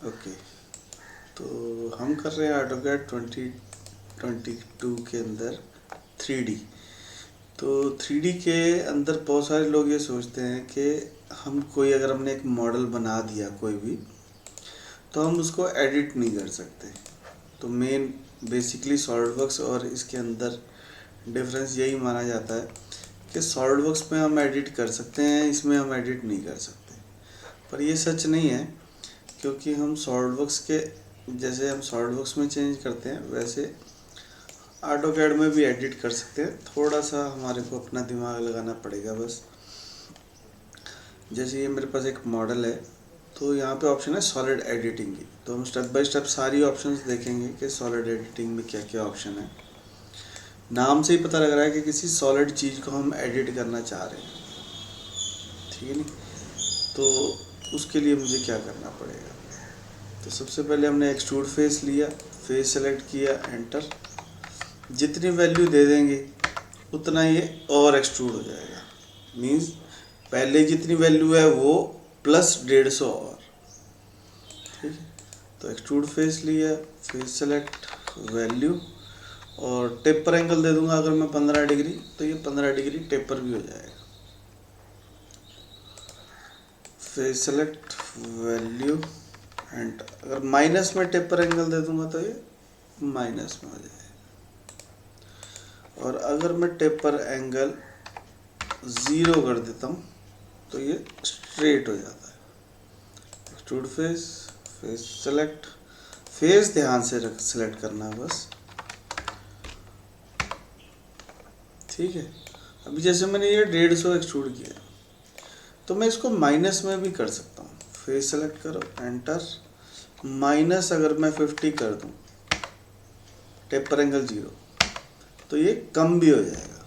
Okay, तो हम कर रहे हैं ऑटोकैड 2022 के अंदर 3D। तो 3D के अंदर बहुत सारे लोग ये सोचते हैं कि हम कोई अगर हमने एक मॉडल बना दिया कोई भी, तो हम उसको एडिट नहीं कर सकते। तो मेन बेसिकली सॉलिडवर्क्स और इसके अंदर डिफरेंस यही माना जाता है कि सॉलिडवर्क्स में हम एडिट कर सकते हैं, इसमें हम एडिट नहीं कर सकते। पर ये सच नहीं है, क्योंकि हम सॉलिडवर्क्स के जैसे हम सॉलिडवर्क्स में चेंज करते हैं वैसे ऑटोकैड में भी एडिट कर सकते हैं। थोड़ा सा हमारे को अपना दिमाग लगाना पड़ेगा बस। जैसे ये मेरे पास एक मॉडल है, तो यहाँ पे ऑप्शन है सॉलिड एडिटिंग की। तो हम स्टेप बाय स्टेप सारी ऑप्शंस देखेंगे कि सॉलिड एडिटिंग में क्या क्या ऑप्शन है। नाम से ही पता लग रहा है कि किसी सॉलिड चीज़ को हम एडिट करना चाह रहे हैं, ठीक है नहीं। तो उसके लिए मुझे क्या करना पड़ेगा? तो सबसे पहले हमने एक्सट्रूड फेस लिया, फेस सेलेक्ट किया, एंटर। जितनी वैल्यू दे देंगे उतना ये और एक्सट्रूड हो जाएगा। मीन्स पहले जितनी वैल्यू है वो प्लस 150 और, ठीक है। तो एक्सट्रूड फेस लिया, फेस सेलेक्ट, वैल्यू, और टेपर एंगल दे दूंगा अगर मैं 15 डिग्री, तो ये 15 डिग्री टेपर भी हो जाएगा। फेस सेलेक्ट, वैल्यू, एंड अगर माइनस में टेपर एंगल दे दूंगा तो ये माइनस में हो जाएगा। और अगर मैं टेपर एंगल 0 कर देता हूँ तो ये स्ट्रेट हो जाता है। Extrude face, face select, face ध्यान से सेलेक्ट करना है बस, ठीक है। अभी जैसे मैंने ये 150 एक्सट्रूड किया, तो मैं इसको माइनस में भी कर सकता हूँ। फेस सेलेक्ट करो, एंटर, माइनस अगर मैं 50 कर दूँ, टेपर एंगल 0, तो ये कम भी हो जाएगा।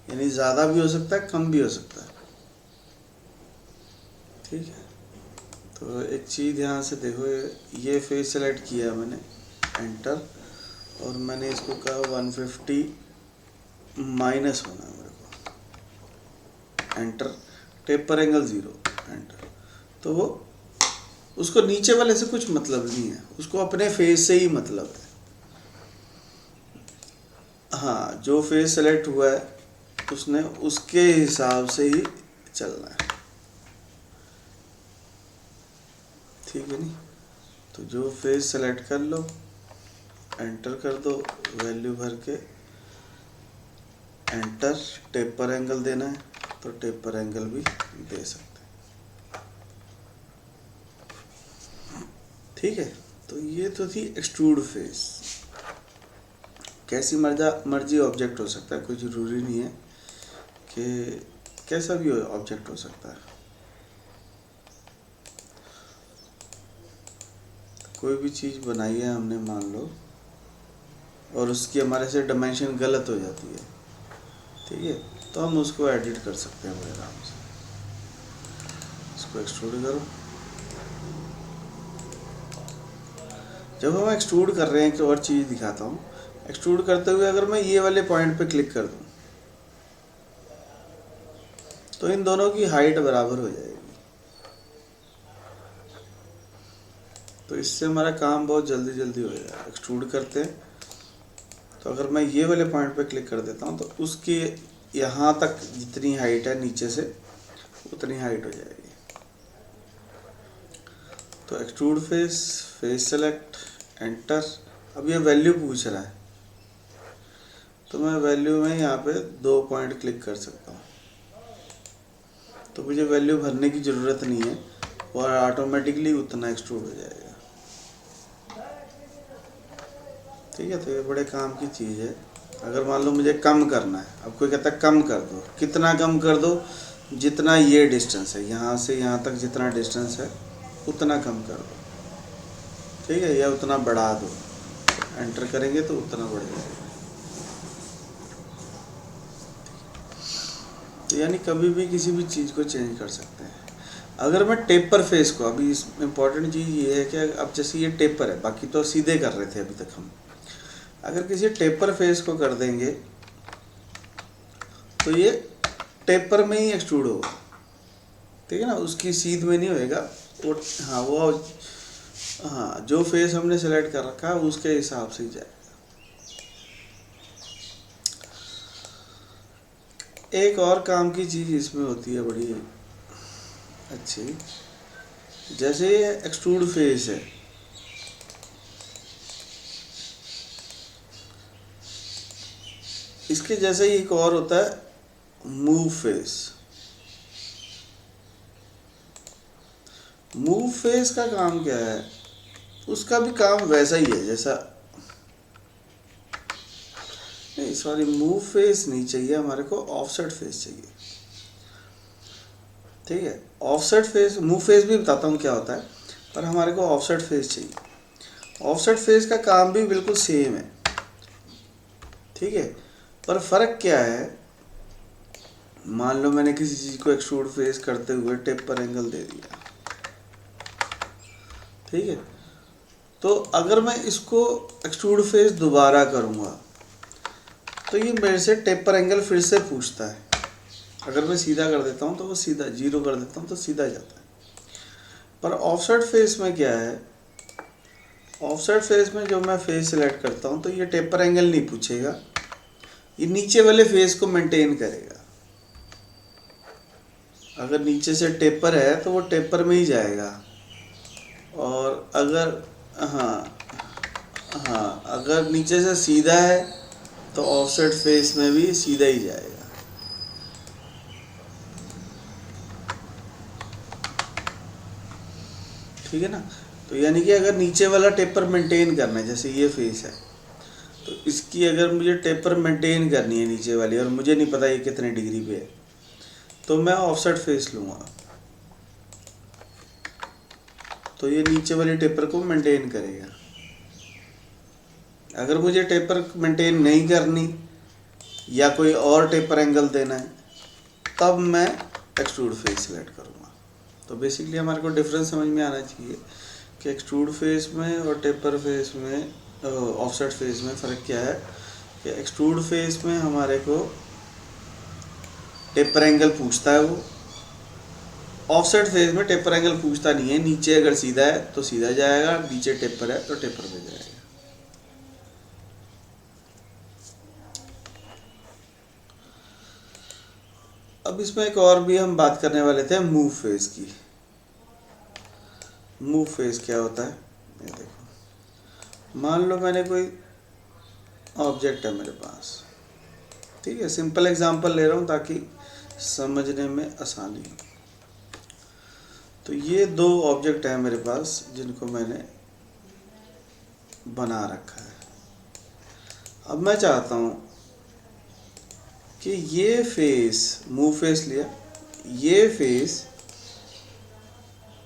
यानी ज़्यादा भी हो सकता है, कम भी हो सकता है, ठीक है। तो एक चीज़ ध्यान से देखो, ये फेस सेलेक्ट किया मैंने, एंटर, और मैंने इसको कहा 150 माइनस होना है मेरे को, एंटर, टेपर एंगल 0, एंटर। तो वो उसको नीचे वाले से कुछ मतलब नहीं है, उसको अपने फेस से ही मतलब है। हाँ, जो फेस सेलेक्ट हुआ है उसने उसके हिसाब से ही चलना है, ठीक है नहीं। तो जो फेस सेलेक्ट कर लो, एंटर कर दो, वैल्यू भर के, एंटर, टेपर एंगल देना है तो टेपर एंगल भी दे सकते हैं, ठीक है। तो ये तो थी एक्सट्रूड फेस। कैसी मर्जी ऑब्जेक्ट हो सकता है, कोई ज़रूरी नहीं है कि कैसा भी ऑब्जेक्ट हो सकता है। कोई भी चीज़ बनाई है हमने मान लो, और उसकी हमारे से डायमेंशन गलत हो जाती है, ठीक है, तो हम उसको एडिट कर सकते हैं बड़े आराम से। इसको एक्सट्रूड करो। जब हम एक्सट्रूड कर रहे हैं, एक और चीज़ दिखाता हूँ। एक्सट्रूड करते हुए अगर मैं ये वाले पॉइंट पे क्लिक कर दूँ, तो इन दोनों की हाइट बराबर हो जाएगी। तो इससे हमारा काम बहुत जल्दी जल्दी हो जाएगा। एक्सट्रूड करते हैं तो अगर मैं ये वाले पॉइंट पे क्लिक कर देता हूँ तो उसकी यहाँ तक जितनी हाइट है नीचे से उतनी हाइट हो जाएगी। तो extrude face, face select, enter. अब ये वैल्यू पूछ रहा है, तो मैं वैल्यू में यहाँ पे 2 पॉइंट क्लिक कर सकता हूँ, तो मुझे वैल्यू भरने की ज़रूरत नहीं है और ऑटोमेटिकली उतना एक्सट्रूड हो जाएगा, ठीक है। तो ये बड़े काम की चीज़ है। अगर मान लो मुझे कम करना है, अब कोई कहता है कम कर दो, कितना कम कर दो? जितना ये डिस्टेंस है, यहाँ से यहाँ तक जितना डिस्टेंस है उतना कम कर दो, ठीक है, या उतना बढ़ा दो। एंटर करेंगे तो उतना बढ़ जाएगा। तो यानी कभी भी किसी भी चीज़ को चेंज कर सकते हैं। अगर मैं टेपर फेस को, अभी इस इम्पॉर्टेंट चीज़ ये है कि अब जैसे ये टेपर है, बाकी तो सीधे कर रहे थे अभी तक हम, अगर किसी टेपर फेस को कर देंगे तो ये टेपर में ही एक्सट्रूड होगा, ठीक है ना, उसकी सीध में नहीं होएगा वो। हाँ, वो हाँ, जो फेस हमने सेलेक्ट कर रखा है उसके हिसाब से ही जाएगा। एक और काम की चीज़ इसमें होती है बड़ी अच्छी, जैसे ये एक्सट्रूड फेस है, इसके जैसे ही एक और होता है मूव फेस। मूव फेस का काम क्या है, उसका भी काम वैसा ही है जैसा, नहीं सॉरी, मूव फेस नहीं चाहिए हमारे को, ऑफसेट फेस चाहिए। ठीक है, ऑफसेट फेस, मूव फेस भी बताता हूँ क्या होता है, पर हमारे को ऑफसेट फेस चाहिए। ऑफसेट फेस का काम भी बिल्कुल सेम है, ठीक है, पर फ़र्क क्या है, मान लो मैंने किसी चीज़ को एक्सट्रूड फेस करते हुए टेपर एंगल दे दिया, ठीक है, तो अगर मैं इसको एक्सट्रूड फेस दोबारा करूँगा तो ये मेरे से टेपर एंगल फिर से पूछता है। अगर मैं सीधा कर देता हूँ तो वो सीधा, जीरो कर देता हूँ तो सीधा जाता है। पर ऑफसेट फेस में क्या है, ऑफसेट फेस में जो मैं फेस सिलेक्ट करता हूँ तो ये टेपर एंगल नहीं पूछेगा, ये नीचे वाले फेस को मेंटेन करेगा। अगर नीचे से टेपर है तो वो टेपर में ही जाएगा, और अगर, हाँ हाँ, अगर नीचे से सीधा है तो ऑफसेट फेस में भी सीधा ही जाएगा। ठीक है ना, तो यानी कि अगर नीचे वाला टेपर मेंटेन करना है, जैसे ये फेस है तो इसकी अगर मुझे टेपर मेंटेन करनी है नीचे वाली, और मुझे नहीं पता ये कितने डिग्री पे है, तो मैं ऑफसेट फेस लूँगा, तो ये नीचे वाली टेपर को मेंटेन करेगा। अगर मुझे टेपर मेंटेन नहीं करनी या कोई और टेपर एंगल देना है तब मैं एक्सट्रूड फेस सेलेक्ट करूँगा। तो बेसिकली हमारे को डिफरेंस समझ में आना चाहिए कि एक्सट्रूड फेस में और टेपर फेस में, ऑफसेट फेस में फ़र्क क्या है, कि एक्सट्रूड फेस में हमारे को टेपर एंगल पूछता है वो, ऑफसेट फेस में टेपर एंगल पूछता नहीं है, नीचे अगर सीधा है तो सीधा जाएगा, नीचे टेपर है तो टेपर पे जाएगा। अब इसमें एक और भी हम बात करने वाले थे, मूव फेस की। मूव फेस क्या होता है, ये देखो, मान लो मैंने कोई ऑब्जेक्ट है मेरे पास, ठीक है, सिंपल एग्जांपल ले रहा हूँ ताकि समझने में आसानी हो। तो ये दो ऑब्जेक्ट हैं मेरे पास जिनको मैंने बना रखा है। अब मैं चाहता हूँ कि ये फेस, मूव फेस लिया, ये फेस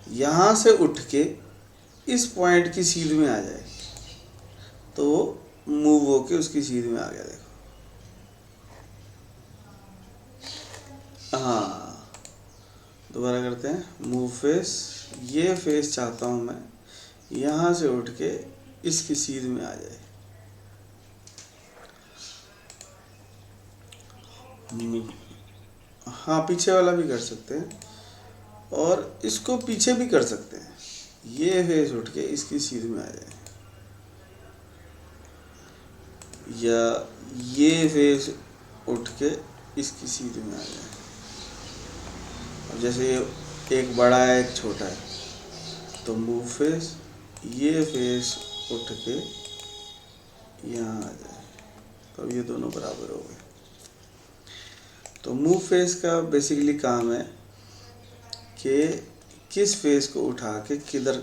यहाँ से उठ के इस पॉइंट की सीध में आ जाए, तो मूव होके उसकी सीध में आ गया, देखो। हाँ, दोबारा करते हैं, मूव फेस, ये फेस चाहता हूँ मैं यहाँ से उठ के इसकी सीध में आ जाए। हाँ, पीछे वाला भी कर सकते हैं और इसको पीछे भी कर सकते हैं, ये फेस उठ के इसकी सीध में आ जाए, या ये फेस उठ के इसकी सीध में आ जाए। अब जैसे एक बड़ा है एक छोटा है, तो मूव फेस, ये फेस उठ के यहाँ आ जाए, तो ये दोनों बराबर हो गए। तो मूव फेस का बेसिकली काम है कि किस फेस को उठा के किधर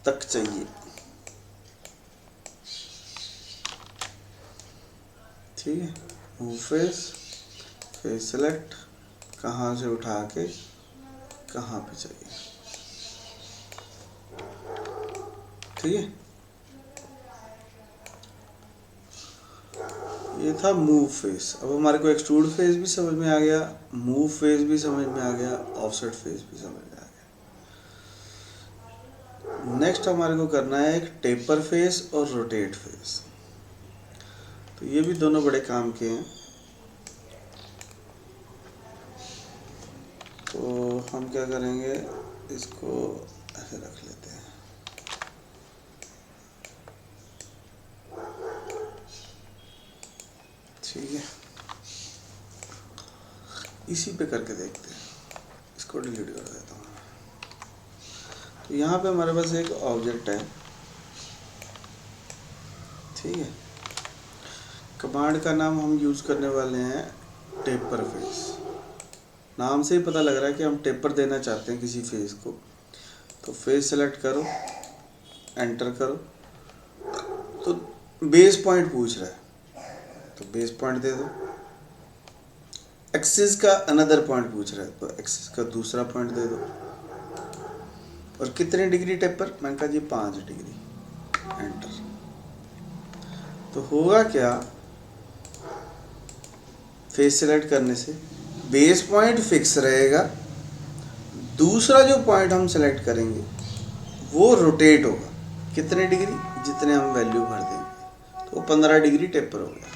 तक चाहिए, ठीक है। मूव फेस, फेस सेलेक्ट, कहाँ से उठा के कहाँ पे चाहिए, ठीक है। ये था मूव फेस। अब हमारे को एक्सट्रूड फेस भी समझ में आ गया, मूव फेस भी समझ में आ गया, ऑफसेट फेस भी समझ में आ गया। नेक्स्ट हमारे को करना है एक टेपर फेस और रोटेट फेस। तो ये भी दोनों बड़े काम के हैं। तो हम क्या करेंगे, इसको ऐसे रख लेते हैं, इसी पे करके देखते हैं, इसको डिलीट कर देता हूँ। तो यहाँ पे हमारे पास एक ऑब्जेक्ट है, ठीक है। कमांड का नाम हम यूज़ करने वाले हैं टेपर फेस। नाम से ही पता लग रहा है कि हम टेपर देना चाहते हैं किसी फेस को। तो फेस सेलेक्ट करो, एंटर करो, तो बेस पॉइंट पूछ रहा है, तो बेस पॉइंट दे दो। एक्सिस का अनदर पॉइंट पूछ रहा है, तो एक्सिस का दूसरा पॉइंट दे दो। और कितने डिग्री टेपर, मैंने कहा जी 5 डिग्री, एंटर। तो होगा क्या, फेस सेलेक्ट करने से बेस पॉइंट फिक्स रहेगा, दूसरा जो पॉइंट हम सेलेक्ट करेंगे वो रोटेट होगा। कितने डिग्री, जितने हम वैल्यू भर देंगे, तो 15 डिग्री टेपर हो गया।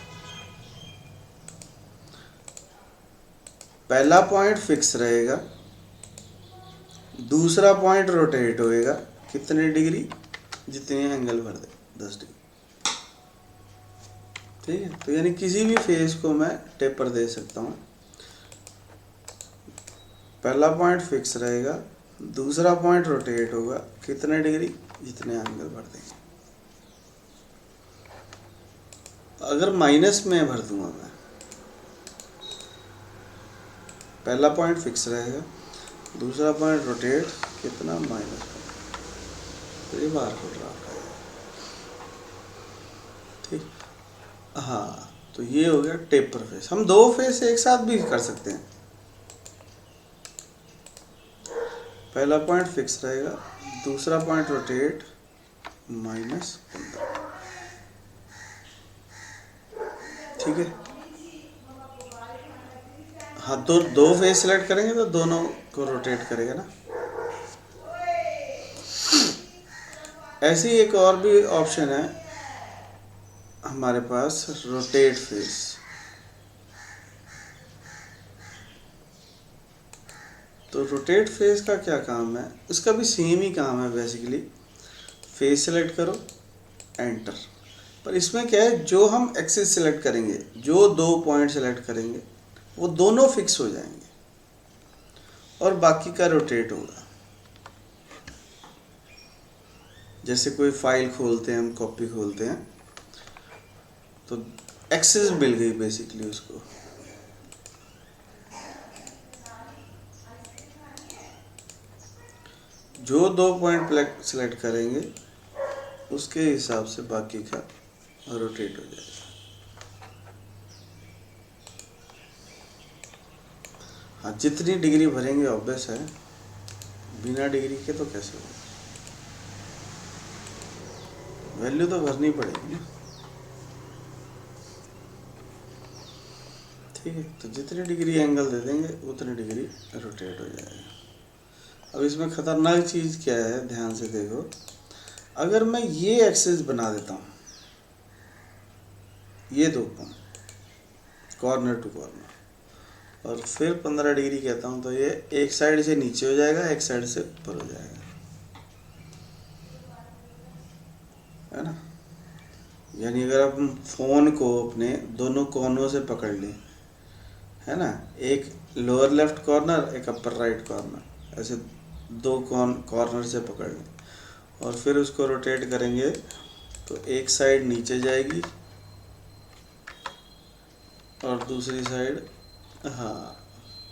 पहला पॉइंट फिक्स रहेगा, दूसरा पॉइंट रोटेट होएगा, कितने डिग्री, जितने एंगल भर दे, 10 डिग्री, ठीक है। तो यानी किसी भी फेस को मैं टेपर दे सकता हूँ। पहला पॉइंट फिक्स रहेगा, दूसरा पॉइंट रोटेट होगा, कितने डिग्री, जितने एंगल भर देंगे। अगर माइनस में भर दूंगा मैं, पहला पॉइंट फिक्स रहेगा, दूसरा पॉइंट रोटेट, कितना, माइनस, तो ये बार कोड रहा है, ठीक। हाँ, तो ये हो गया टेपर फेस। हम 2 फेस एक साथ भी कर सकते हैं। पहला पॉइंट फिक्स रहेगा, दूसरा पॉइंट रोटेट, -15, ठीक है। हाँ, तो 2 फेस सेलेक्ट करेंगे तो दोनों को रोटेट करेगा ना। ऐसी एक और भी ऑप्शन है हमारे पास, रोटेट फेस। तो रोटेट फेस का क्या काम है, इसका भी सेम ही काम है बेसिकली। फेस सेलेक्ट करो, एंटर। पर इसमें क्या है, जो हम एक्सिस सेलेक्ट करेंगे, जो 2 पॉइंट सेलेक्ट करेंगे वो दोनों फिक्स हो जाएंगे और बाकी का रोटेट होगा। जैसे कोई फाइल खोलते हैं हम, कॉपी खोलते हैं, तो एक्सिस मिल गई बेसिकली उसको। जो 2 पॉइंट सेलेक्ट करेंगे उसके हिसाब से बाकी का रोटेट हो जाएगा। हाँ, जितनी डिग्री भरेंगे ऑब्वियस है, बिना डिग्री के तो कैसे होगा, वैल्यू तो भरनी पड़ेगी ना, ठीक है। तो जितनी डिग्री एंगल दे देंगे उतनी डिग्री रोटेट हो जाएगा। अब इसमें खतरनाक चीज़ क्या है, ध्यान से देखो। अगर मैं ये एक्सिस बना देता हूँ, ये 2 पॉइंट कॉर्नर टू कॉर्नर, और फिर 15 डिग्री कहता हूँ, तो ये एक साइड से नीचे हो जाएगा, एक साइड से ऊपर हो जाएगा, है ना। यानी अगर आप फ़ोन को अपने दोनों कोनों से पकड़ लें, है ना, एक लोअर लेफ्ट कॉर्नर, एक अपर राइट कॉर्नर, ऐसे 2 कॉर्नर से पकड़ लें और फिर उसको रोटेट करेंगे तो एक साइड नीचे जाएगी और दूसरी साइड, हाँ,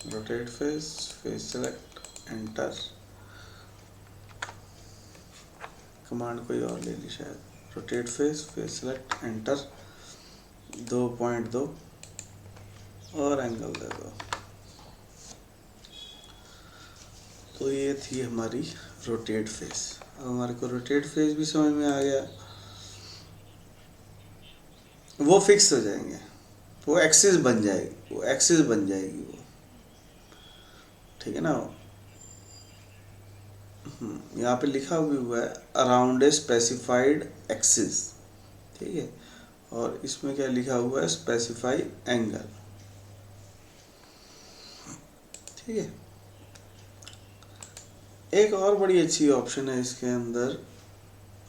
rotate face, face select, enter. Command कोई और ले ली शायद, rotate face, face select, enter, 2 point दो और एंगल दे दो। तो ये थी हमारी रोटेट फेस। अब हमारे को रोटेट फेस भी समझ में आ गया। वो फिक्स हो जाएंगे, वो एक्सिस बन जाएगी, वो एक्सिस बन जाएगी वो, ठीक है ना। यहाँ पे लिखा भी हुआ है अराउंड ए स्पेसिफाइड एक्सिस, ठीक है। और इसमें क्या लिखा हुआ है, स्पेसिफाई एंगल, ठीक है। एक और बड़ी अच्छी ऑप्शन है इसके अंदर,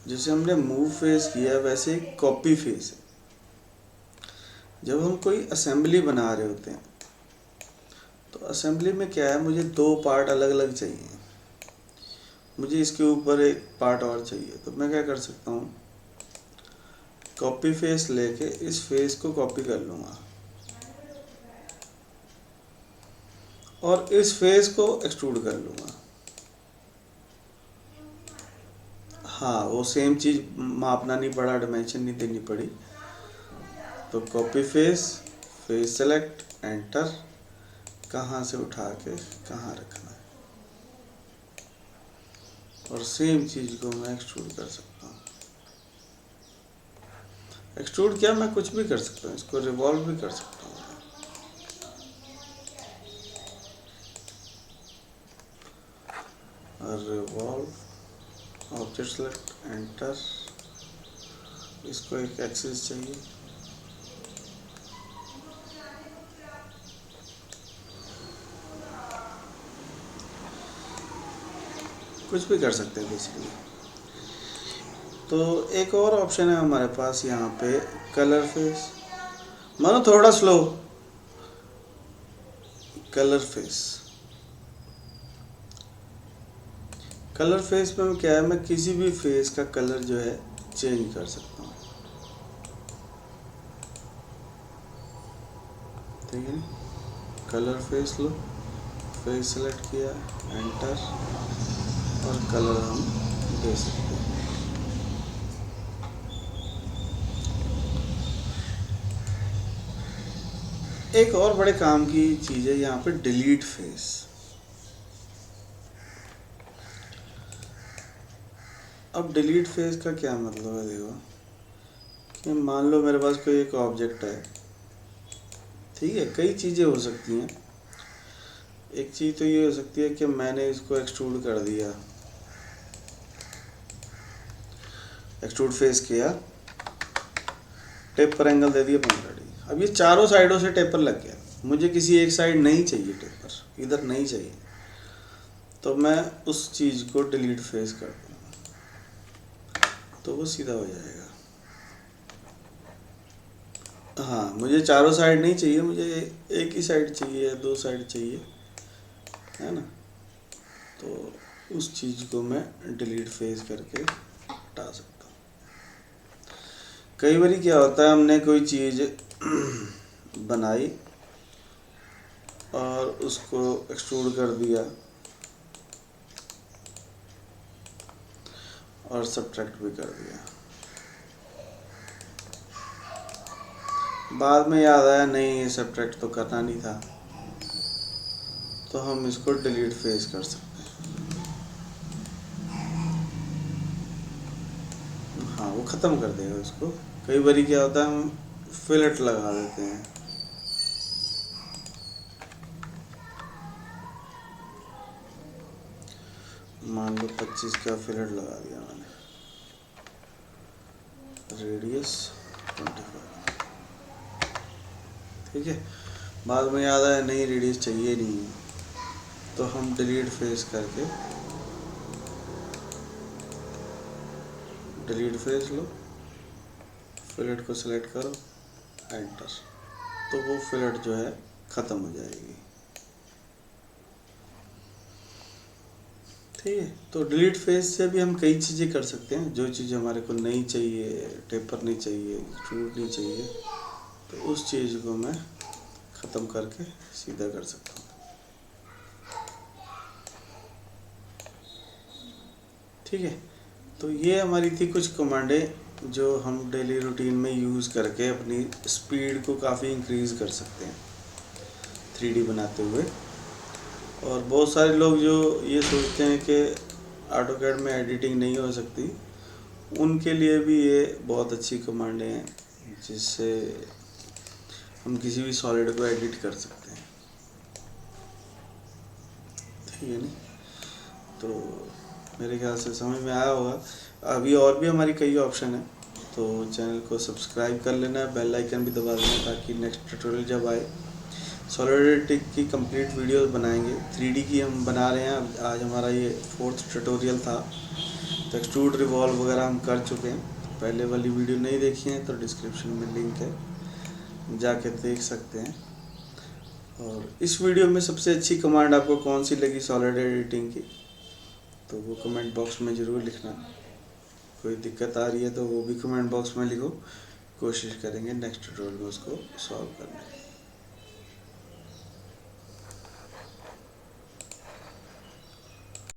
जैसे हमने मूव फेस किया वैसे कॉपी फेस है। जब हम कोई असेंबली बना रहे होते हैं तो तो असेंबली में क्या है, मुझे दो पार्ट अलग अलग चाहिए, मुझे इसके ऊपर एक पार्ट और चाहिए। तो मैं क्या कर सकता हूँ, कॉपी फेस लेके इस फेस को कॉपी कर लूँगा और इस फेस को एक्सट्रूड कर लूँगा। हाँ, वो सेम चीज़ मापना नहीं पड़ा, डायमेंशन नहीं देनी पड़ी। तो copy face, face select, enter, कहाँ से उठा के कहाँ रखना है, और सेम चीज़ को मैं एक्सट्रूड कर सकता हूँ। एक्सट्रूड क्या, मैं कुछ भी कर सकता हूँ, इसको रिवॉल्व भी कर सकता हूँ। और रिवॉल्व, ऑब्जेक्ट सेलेक्ट, एंटर, इसको एक एक्सिस चाहिए, कुछ भी कर सकते हैं बेसिकली। तो एक और ऑप्शन है हमारे पास यहाँ पे, कलर फेस। मानो थोड़ा slow, colour face. Colour face में क्या है, मैं किसी भी फेस का कलर जो है चेंज कर सकता हूँ, ठीक है। कलर फेस लो, फेस सेलेक्ट किया, एंटर, और कलर हम दे सकते हैं। एक और बड़े काम की चीज़ है यहाँ पे, डिलीट फेस। अब डिलीट फेस का क्या मतलब है, देखो कि मान लो मेरे पास कोई एक ऑब्जेक्ट है, ठीक है, कई चीज़ें हो सकती हैं। एक चीज़ तो ये हो सकती है कि मैंने इसको एक्सट्रूड कर दिया, एक्सट्रूड फेस किया, टेपर एंगल दे दिया 15 डिग्री। अब ये चारों साइडों से टेपर लग गया, मुझे किसी एक साइड नहीं चाहिए टेपर, इधर नहीं चाहिए, तो मैं उस चीज़ को डिलीट फेस कर दूँगा, तो वो सीधा हो जाएगा। हाँ, मुझे चारों साइड नहीं चाहिए, मुझे एक ही साइड चाहिए, दो साइड चाहिए, है ना। तो उस चीज़ को मैं डिलीट फेस करके हटा सकता हूँ। कई बार क्या होता है, हमने कोई चीज़ बनाई और उसको एक्सट्रूड कर दिया और सब्ट्रैक्ट भी कर दिया, बाद में याद आया नहीं ये सब्ट्रैक्ट तो करना नहीं था, तो हम इसको डिलीट फेस कर सकते हैं। हाँ, वो ख़त्म कर देगा उसको। कई बार क्या होता है, हम फिलेट लगा देते हैं, मान लो 25 का फिलेट लगा दिया मैंने, रेडियस 25, ठीक है। बाद में याद आया नहीं रेडियस चाहिए नहीं है, तो हम डिलीट फेस करके, डिलीट फेस लो, फिलेट को सिलेक्ट करो, एंटर, तो वो फिलेट जो है ख़त्म हो जाएगी, ठीक है। तो डिलीट फेस से भी हम कई चीज़ें कर सकते हैं, जो चीज़ हमारे को नहीं चाहिए, टेपर नहीं चाहिए, एक्सट्रूड नहीं चाहिए, तो उस चीज़ को मैं ख़त्म करके सीधा कर सकता हूँ, ठीक है। तो ये हमारी थी कुछ कमांडें जो हम डेली रूटीन में यूज़ करके अपनी स्पीड को काफ़ी इंक्रीज़ कर सकते हैं 3D बनाते हुए। और बहुत सारे लोग जो ये सोचते हैं कि ऑटोकैड में एडिटिंग नहीं हो सकती, उनके लिए भी ये बहुत अच्छी कमांडें हैं जिससे हम किसी भी सॉलिड को एडिट कर सकते हैं, ठीक है नहीं। तो मेरे ख्याल से समझ में आया होगा। अभी और भी हमारी कई ऑप्शन है, तो चैनल को सब्सक्राइब कर लेना है, बेल आइकन भी दबा देना ताकि नेक्स्ट ट्यूटोरियल जब आए सॉलिड एडिटिंग की कंप्लीट वीडियोस बनाएंगे। 3D की हम बना रहे हैं, आज हमारा ये 4th ट्यूटोरियल था। तो एक्सट्रूड, रिवॉल्व वगैरह हम कर चुके हैं, पहले वाली वीडियो नहीं देखी है तो डिस्क्रिप्शन में लिंक है, जाके देख सकते हैं। और इस वीडियो में सबसे अच्छी कमांड आपको कौन सी लगी सॉलिड एडिटिंग की, तो वो कमेंट बॉक्स में ज़रूर लिखना। कोई दिक्कत आ रही है तो वो भी कमेंट बॉक्स में लिखो, कोशिश करेंगे नेक्स्ट ट्यूटोरियल में उसको सॉल्व करने की।